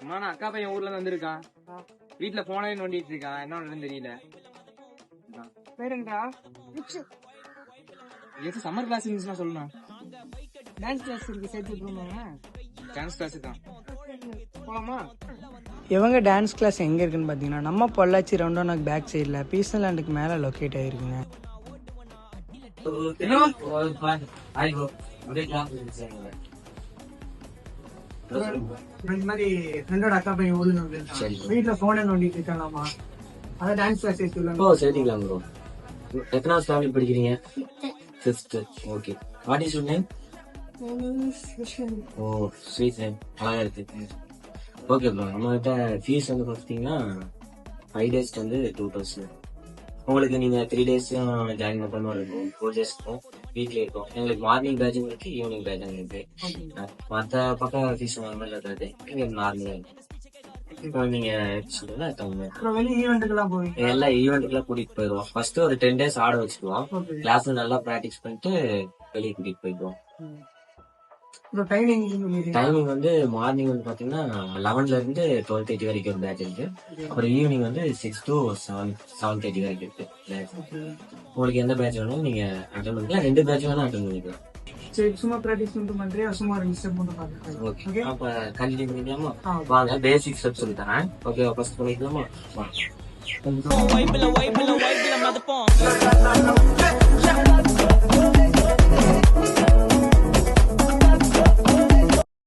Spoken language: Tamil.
அம்மா நான் அக்கா பையன் ஊர்ல இருந்து வந்திருக்கான். வீட்டுல போனே நோண்டிட்டு இருக்கான். என்ன பண்றதுன்னு தெரியல. பேருங்கடா ஏதாச்சும் சம்மர் கிளாஸ் இருந்துச்சுன்னா சொல்லணும். டான்ஸ் கிளாஸ் இருக்கு சேர்த்து விட்டுருந்தாங்க. டான்ஸ் கிளாஸ் தான். போலாமா? இவங்க டான்ஸ் கிளாஸ் எங்கே இருக்குன்னு பார்த்தீங்கன்னா நம்ம பொள்ளாச்சி ரவுண்டானாக்கு பேக் சைடில் பீசன் லேண்டுக்கு மேலே லொக்கேட் ஆகிருக்குங்க. இந்த மாதிரி ஃப்ரெண்டோட அக்கா பையன் ஊர்ல வந்து வீட்டுல போன நோண்டிட்டு இருக்காங்களாமா. அதான் டான்ஸ் கிளாஸ் சேர்த்து விடலாம். சேர்த்துக்கலாம் ப்ரோ. எத்தனாவது ஸ்டாண்டர்ட் படிக்கிறீங்க? 5th. Okay. What is your name? Oh sweet name, அழகா இருக்கு. ஓகே ப்ரோ, நம்ம கிட்ட ஃபீஸ் வந்து பார்த்தீங்கன்னா 5 டேஸ்க்கு வந்து 2000. உங்களுக்கு நீங்க 3 டேஸ் ஜாயின் பண்ற மாதிரி இருக்கும். 4 டேஸ் இருக்கும், வீக்லி இருக்கும். எங்களுக்கு மார்னிங் பேட்சும் இருக்கு, ஈவினிங் பேட்சும் இருக்கு. மற்ற பக்கம் ஃபீஸ் நார்மல் இருக்காது, நார்மலா இருக்கும். இப்போ நீங்க சொல்லுங்க வெளியே ஈவெண்ட்டுக்கெல்லாம் போவீங்க? எல்லா ஈவெண்ட்டுக்கெல்லாம் கூட்டிட்டு போயிடுவோம். ஃபர்ஸ்ட் ஒரு 10 டேஸ் ஆட வச்சுக்குவோம். கிளாஸ்ல நல்லா பிராக்டிஸ் பண்ணிட்டு வெளியே கூட்டிட்டு போயிடுவோம். டைமிங் வந்து மார்னிங் வந்து பாத்தீங்கன்னா 11ல இருந்து 12:30 வரைக்கும் ஒரு பேட்ச் இருக்கு. அப்புறம் ஈவினிங் வந்து 6 to 7:30 வரைக்கும் இருக்கு. உங்களுக்கு எந்த பேட்ச் வேணும் நீங்க அட்டன் பண்ணிக்கலாம். 2 பேட்ச் வேணும் அட்டன் பண்ணிக்கலாம். சரி, சும்மா பிராக்டிஸ் மட்டும் பண்றியா? சும்மா ரெண்டு ஸ்டெப் மட்டும் பாருங்க. ஓகே, அப்ப கண்டினியூ பண்ணிக்கலாமா? வாங்க, பேசிக் ஸ்டெப் சொல்லி தரேன். ஓகே, ஃபர்ஸ்ட் பண்ணிக்கலாமா? வாங்க.